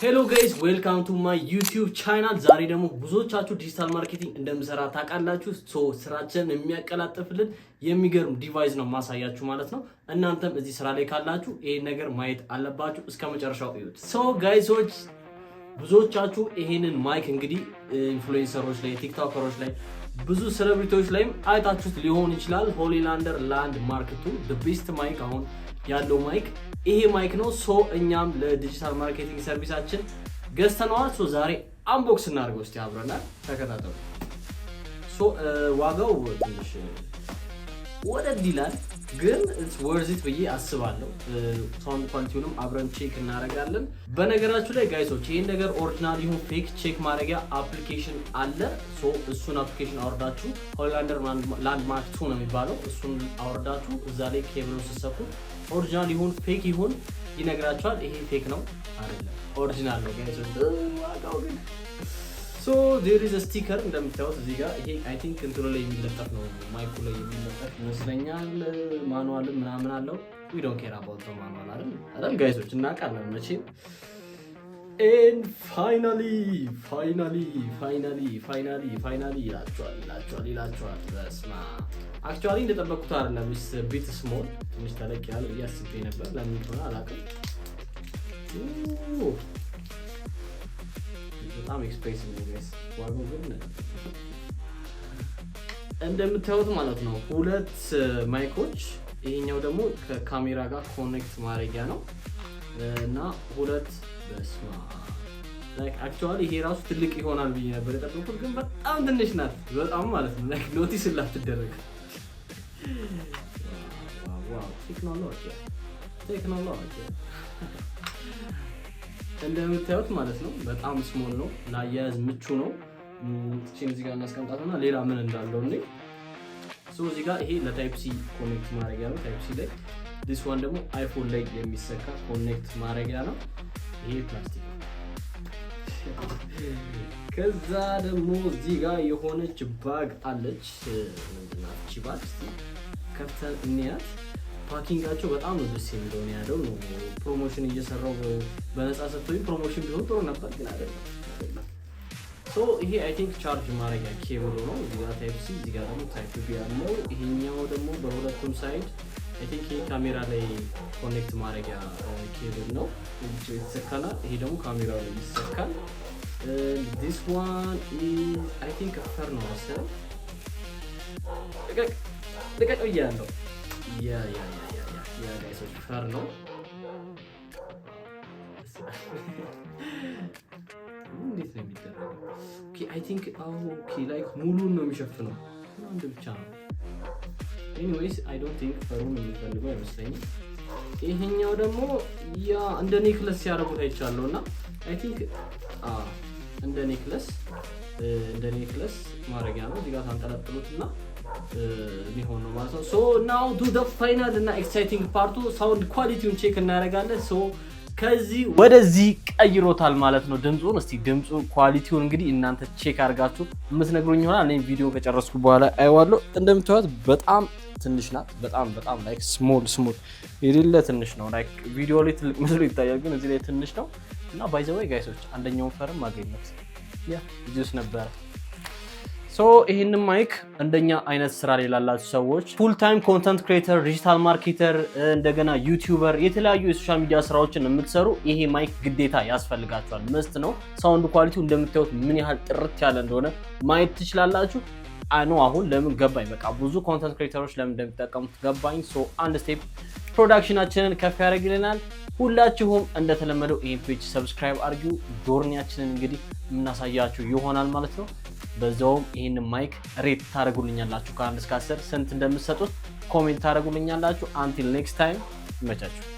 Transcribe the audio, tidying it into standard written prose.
Hello guys, welcome to my YouTube channel. ዛሬ ደግሞ ብዙዎቻችሁ ዲጂታል ማርኬቲንግ እንደምሰራ ታውቃላችሁ። ስራችንን የሚያቀላጥፍልን የሚገርም ዲቫይስ ነው ማሳያችሁ ማለት ነው። እናንተም እዚህ ስራ ላይ ካላችሁ ይሄን ነገር ማየት አለባችሁ። እስከመጨረሻው እዩት። ጋይሶች ብዙዎቻችሁ ይሄንን ማይክ እንግዲህ ኢንፍሉዌንሰሮች ላይ ቲክቶከሮች ላይ ብዙ ሴሌብሪቲዎች ላይም አይታችሁት ሊሆን ይችላል። ሆሊላንደር ላንድ ማርክ 2 the best ማይክ አሁን ያለው ማይክ ይሄ ማይክ ነው። እኛም ለዲጂታል ማርኬቲንግ ሰርቪሳችን ገዝተነዋል። ዛሬ አንቦክስ እናድርገው እስቲ አብረና ተከታተሉ። ዋጋው ትንሽ ወደድ ይላል ግን it's worth it ብዬ አስባለሁ። ሳውንድ ኳሊቲውንም አብረን ቼክ እናደርጋለን። በነገራችሁ ላይ ጋይሶች ይሄን ነገር ኦሪጂናል ይሁን ፌክ ቼክ ማድረጊያ አፕሊኬሽን አለ። እሱን አፕሊኬሽን አወርዳችሁ ሆሊላንደር ላንድ ማርክ 2 ነው የሚባለው። እሱን አወርዳችሁ እዛ ላይ ኬብሉን ስትሰኩ ኦሪጂናል ይሁን ፌክ ይሁን ይነግራችኋል። ይሄ ፌክ ነው አይደለም ኦሪጂናል ነው ጋይሶች። ዋጋው ግን there is a sticker እንደምታዩት እዚህ ጋር ይሄ I think እንትኑ ላይ የሚለጠፍ ነው ማይኩ ላይ የሚለጠፍ ይመስለኛል። ማኑዋል ምናምን አለው። we don't care about the manual አይደል ጋይሶች እናውቃለን መቼም። and finally ይላችኋል በስማ actually እንደጠበቅኩት አይደለም። is a bit small ትንሽ ተለቅ ያለ ያስቤ ነበር። ለምን እንደሆነ አላውቅም። በጣም ኤክስፔንሲቭ ነው ጋይስ። ዋጋው ግን እንደምታዩት ማለት ነው ሁለት ማይኮች፣ ይሄኛው ደግሞ ከካሜራ ጋር ኮኔክት ማድረጊያ ነው እና ሁለት በስማ like actually ይሄ ራሱ ትልቅ ይሆናል ብዬ ነበር የጠበቅኩት ግን በጣም ትንሽ ናት። በጣም ማለት ነው like ኖቲስ ላትደረግ። ዋው ቴክኖሎጂ እንደምታዩት ማለት ነው በጣም ስሞል ነው። ለአያያዝ ምቹ ነው። እቺን እዚህ ጋር እናስቀምጣትና ሌላ ምን እንዳለው እንዴ እዚህ ጋር ይሄ ለታይፕ ሲ ኮኔክት ማድረጊያ ነው። ታይፕ ሲ ላይ this one ደግሞ አይፎን ላይ የሚሰካ ኮኔክት ማድረጊያ ነው። ይሄ ፕላስቲክ ነው። ከዛ ደግሞ እዚህ ጋር የሆነች ባግ አለች። ምንድነው እቺ ባግ? እስቲ ከፍተን እንያት። ፓኪንጋቸው በጣም ነው ደስ የሚለው ነው ያለው ነው። ፕሮሞሽን እየሰራው በነፃ ሰጥቶኝ ፕሮሞሽን ቢሆን ጥሩ ነበር ግን አይደለም። ይሄ I think ቻርጅ ማድረጊያ ኬብል ነው። እዚህ ጋር ታይፕ ሲ እዚህ ጋር ደግሞ ታይፕ ቢ ያለው። ይሄኛው ደግሞ በሁለቱም ሳይድ I think ይሄ ካሜራ ላይ ኮኔክት ማድረጊያ ኬብል ነው። እዚህ የተሰካና ይሄ ደግሞ ካሜራው ላይ ይሰካል። this one is I think ፈር ነው መሰለኝ። ልቀቅ ብያለሁ። ያ ጋይሶች ፈር ነው። እንዴት ነው የሚደረገው? ኦኬ I think ኦኬ like ሙሉን ነው የሚሸፍነው። አንድ ብቻ ነው። anyways I don't think ፈሩን የሚፈልገው አይመስለኝም። ይሄኛው ደግሞ ያ እንደ ኔክለስ ያደርጉት አይቻለውና I think እንደ ኔክለስ ማድረጊያ ነው። እዚህ ጋር ታንጠለጥሉትና ሊሆን ነው ማለት ነው። now to the final እና ኤክሳይቲንግ ፓርቱ ሳውንድ ኳሊቲውን ቼክ እናደርጋለን። ከዚህ ወደዚህ ቀይሮታል ማለት ነው ድምጹን። እስቲ ድምጹ ኳሊቲውን እንግዲህ እናንተ ቼክ አድርጋችሁ የምትነግሩኝ ይሆናል። እኔ ቪዲዮ ከጨረስኩ በኋላ አይዋለሁ። እንደምታዩት በጣም ትንሽ ናት። በጣም like small የሌለ ትንሽ ነው። like ቪዲዮ ላይ ትልቅ መስሎ ይታያል ግን እዚህ ላይ ትንሽ ነው። እና by the way ጋይሶች አንደኛውን ፈርም አገኘሁት እዚህስ ነበር። ይሄንን ማይክ እንደኛ አይነት ስራ ላይ ላላችሁ ሰዎች ፉል ታይም ኮንተንት ክሬተር፣ ዲጂታል ማርኬተር፣ እንደገና ዩቲዩበር፣ የተለያዩ የሶሻል ሚዲያ ስራዎችን የምትሰሩ ይሄ ማይክ ግዴታ ያስፈልጋችኋል። መስት ነው። ሳውንድ ኳሊቲው እንደምታዩት ምን ያህል ጥርት ያለ እንደሆነ ማየት ትችላላችሁ። አሁን ለምን ገባኝ። በቃ ብዙ ኮንተንት ክሬተሮች ለምን እንደሚጠቀሙት ገባኝ። አንድ ስቴፕ ፕሮዳክሽናችንን ከፍ ያደርግልናል። ሁላችሁም እንደተለመደው ይሄን ፔጅ ሰብስክራይብ አድርጉ። ጆርኒያችንን እንግዲህ የምናሳያችሁ ይሆናል ማለት ነው። በዛውም ይሄን ማይክ ሬት ታደርጉልኛላችሁ ከ1 እስከ 10 ስንት እንደምትሰጡት ኮሜንት ታደርጉልኛላችሁ። until next time ይመቻችሁ።